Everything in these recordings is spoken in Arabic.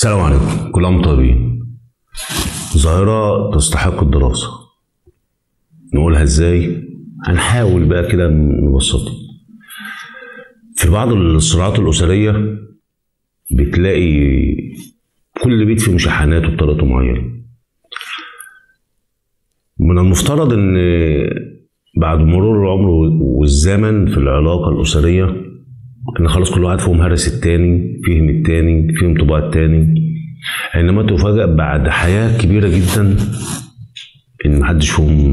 السلام عليكم، كل عام وانتم طيبين. ظاهرة تستحق الدراسة. نقولها ازاي؟ هنحاول بقى كده نبسطها. في بعض الصراعات الأسرية بتلاقي كل بيت فيه مشاحنات وبطريقته معينة. من المفترض ان بعد مرور العمر والزمن في العلاقة الأسرية ان خلاص كل واحد فيهم هرس التاني، فهم التاني، فهم طباع التاني. انما تفاجأ بعد حياة كبيرة جدا ان محدش فيهم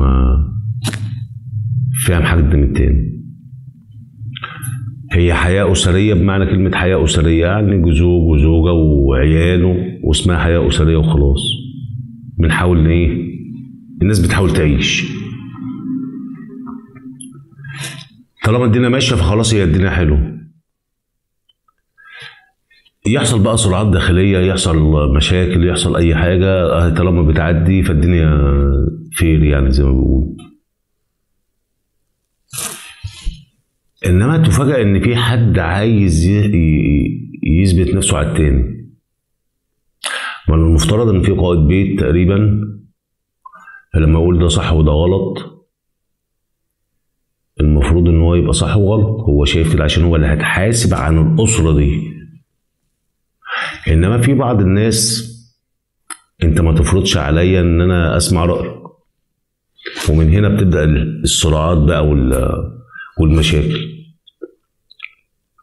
فاهم حاجة من التاني. هي حياة أسرية بمعنى كلمة حياة أسرية، يعني زوج وزوجة وعياله واسمها حياة أسرية وخلاص. بنحاول ايه؟ الناس بتحاول تعيش. طالما الدنيا ماشية فخلاص هي الدنيا حلوة. يحصل بقى صراعات داخلية، يحصل مشاكل، يحصل أي حاجة، طالما بتعدي فالدنيا فير يعني زي ما بيقولوا. إنما تفاجأ إن في حد عايز يثبت نفسه على التاني. من المفترض إن في قائد بيت تقريبا لما يقول ده صح وده غلط، المفروض إن هو يبقى صح وغلط. هو شايف كده عشان هو اللي هيتحاسب عن الأسرة دي. انما في بعض الناس انت ما تفرضش عليا ان انا اسمع رايك، ومن هنا بتبدا الصراعات بقى والمشاكل.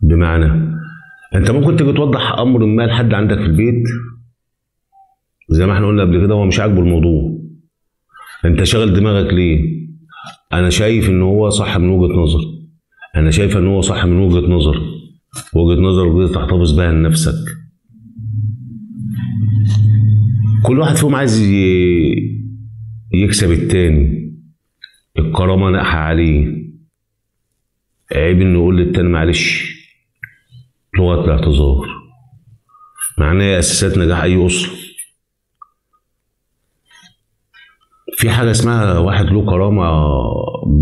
بمعنى انت ممكن تيجي توضح امر ما لحد عندك في البيت زي ما احنا قلنا قبل كده، هو مش عاجبه الموضوع. انت شاغل دماغك ليه؟ انا شايف ان هو صح من وجهه نظر، انا شايف ان هو صح من وجهه نظر. وجهه نظرك دي تحتفظ بها لنفسك. كل واحد فيهم عايز يكسب التاني. الكرامة ناقحة عليه. عيب انه يقول للتاني معلش. لغة الاعتذار معناها اساسات نجاح اي اسرة. في حاجة اسمها واحد له كرامة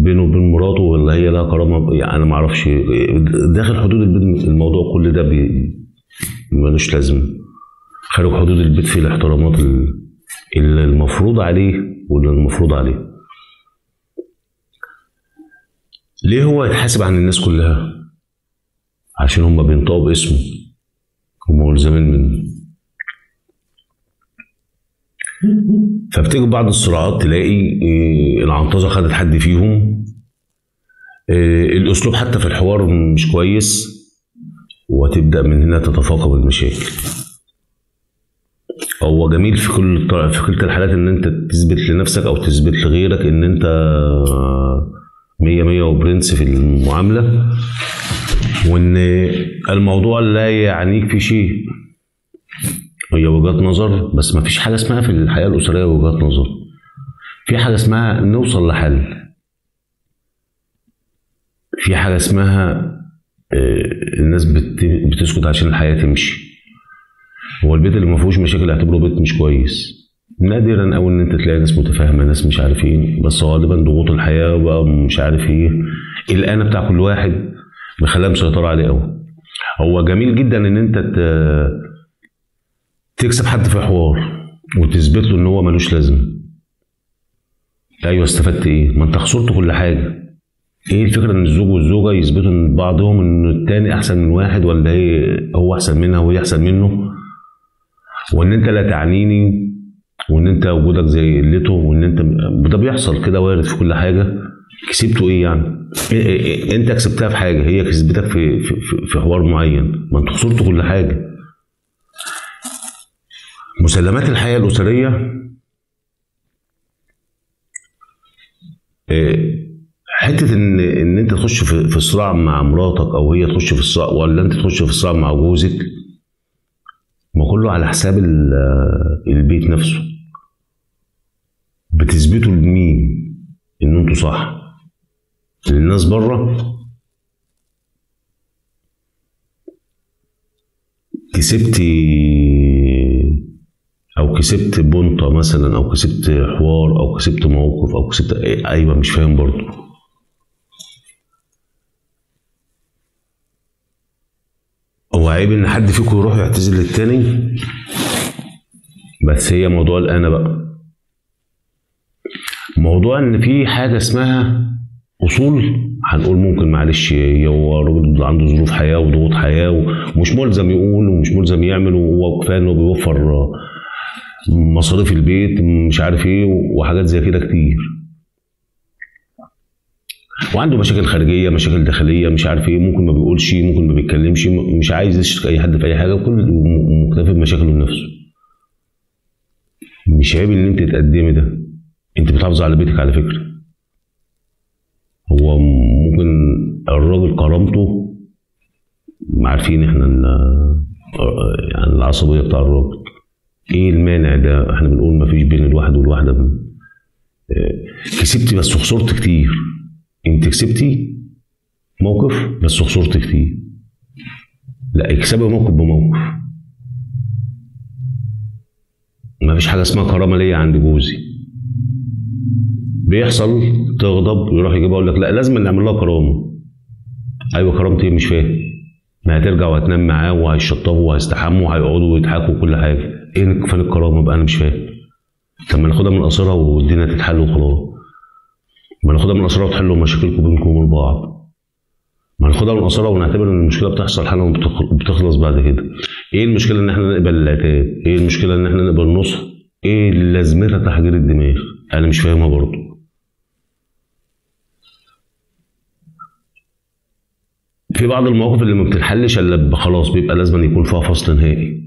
بينه وبين مراته، ولا هي لها كرامة، يعني انا معرفش. داخل حدود البيت الموضوع كل ده ملوش لازمة. خارج حدود البيت في الاحترامات اللي المفروض عليه واللي المفروض عليه. ليه هو يتحاسب عن الناس كلها؟ عشان هم بينطقوا باسمه، هم ملزمين منه. فبتيجي بعض الصراعات تلاقي العنطزة خدت حد فيهم، الاسلوب حتى في الحوار مش كويس، وتبدأ من هنا تتفاقم المشاكل. هو جميل في كل الحالات ان انت تثبت لنفسك او تثبت لغيرك ان انت مية مية وبرنس في المعاملة، وان الموضوع لا يعنيك في شيء. هي وجهات نظر، بس ما فيش حاجة اسمها في الحياة الأسرية وجهات نظر. في حاجة اسمها نوصل لحل. في حاجة اسمها الناس بتسكت عشان الحياة تمشي. هو البيت اللي ما فيهوش مشاكل اعتبره بيت مش كويس. نادرا قوي ان انت تلاقي ناس متفاهمه، ناس مش عارف ايه، بس غالبا ضغوط الحياه وبقى مش عارف ايه، القانه بتاع كل واحد مخليها مسيطره عليه قوي. هو جميل جدا ان انت تكسب حد في حوار وتثبت له ان هو ملوش لازمه. ايوه، استفدت ايه؟ ما انت خسرت كل حاجه. ايه الفكره ان الزوج والزوجه يثبتوا ان بعضهم ان التاني احسن من واحد، ولا هو احسن منها وهي احسن منه، وان انت لا تعنيني، وان انت وجودك زي قلته، وان انت ده بيحصل كده، وارد في كل حاجه. كسبته ايه يعني؟ انت كسبتها في حاجه، هي كسبتك في حوار معين. ما انت خسرت كل حاجه. مسلمات الحياه الاسريه حته ان انت تخش في صراع مع مراتك، او هي تخش في الصراع، ولا انت تخش في صراع مع جوزك، ما كله على حساب البيت نفسه. بتثبتوا لمين ان انتوا صح؟ للناس بره. كسبت بنطة مثلا، او كسبت حوار، او كسبت موقف، او كسبت ايوه مش فاهم برضه. هو عيب ان حد فيكم يروح يعتذر للتاني؟ بس هي موضوع الأنا بقى، موضوع ان في حاجه اسمها اصول. هنقول ممكن معلش هو راجل عنده ظروف حياه وضغوط حياه ومش ملزم يقول ومش ملزم يعمل، وهو كفايه انه بيوفر مصاريف البيت مش عارف ايه وحاجات زي كده كتير، وعنده مشاكل خارجيه مشاكل داخليه مش عارف ايه، ممكن ما بيقولش ممكن ما بيتكلمش، مش عايز يشتك اي حد في اي حاجه، وكل مكتفي بمشاكله لنفسه. مش عيب ان انت تقدمي ده، انت بتحافظ على بيتك على فكره. هو ممكن الراجل كرامته، عارفين احنا يعني العصبيه بتاع الراجل، ايه المانع ده؟ احنا بنقول ما فيش بين الواحد والواحده كسبتي بس خسرت كتير. انت كسبتي موقف بس خسرت كتير، لا اكسبي موقف بموقف. ما فيش حاجه اسمها كرامه ليا عند جوزي، بيحصل تغضب يروح يجيبها يقول لك لا لازم نعمل لها كرامه. ايوه كرامتي ايه؟ مش فاهم. ما هترجع وهتنام معاه وهيشطبوا وهيستحموا وهيقعدوا ويضحكوا وكل حاجه، ايه فين الكرامه بقى؟ انا مش فاهم. طب ما ناخدها من قصرها والدنيا تتحل وخلاص. ما ناخدها من قصرها وتحلوا مشاكلكم بينكم وبين بعض. ما ناخدها من قصرها ونعتبر ان المشكله بتحصل حاله وبتخلص بعد كده. ايه المشكله ان احنا نقبل العتاب؟ ايه المشكله ان احنا نقبل النصح؟ ايه لازمتها تحجير الدماغ؟ انا مش فاهمها برضه. في بعض المواقف اللي ما بتنحلش الا خلاص بيبقى لازم يكون فيها فصل نهائي.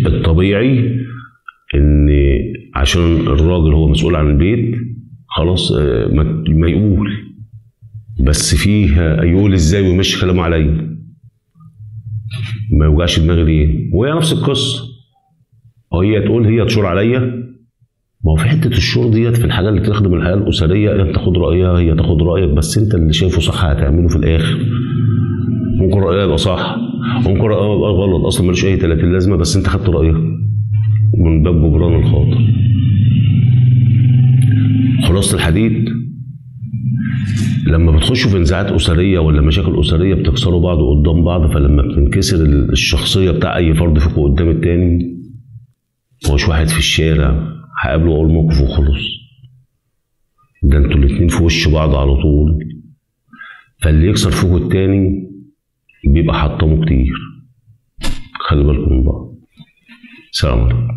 الطبيعي ان عشان الراجل هو مسؤول عن البيت خلاص ما يقول، بس فيها يقول ازاي ويمشي كلامه عليا، ما يوجعش دماغي ليه؟ وهي نفس القصه، هي تقول هي تشور عليا. ما هو في حته الشور ديت في الحاجه اللي تخدم الحياه الاسريه، انت تاخد رايها هي تاخد رايك، بس انت اللي شايفه صح هتعمله في الاخر. ممكن رايها يبقى صح وممكن رايها يبقى غلط، اصلا ملوش اي 30 لازمه، بس انت خدت رايها من باب جبران الخاطر. خلاصه الحديد، لما بتخشوا في نزاعات اسريه ولا مشاكل اسريه بتكسروا بعض قدام بعض، فلما بتنكسر الشخصيه بتاع اي فرد فيكم قدام التاني، مش واحد في الشارع هقابله اول موقف وخلص، ده انتوا الاتنين في وش بعض على طول. فاللي يكسر فيكم التاني بيبقى حطمه كتير. خلي بالكم من بعض. سلام عليكم.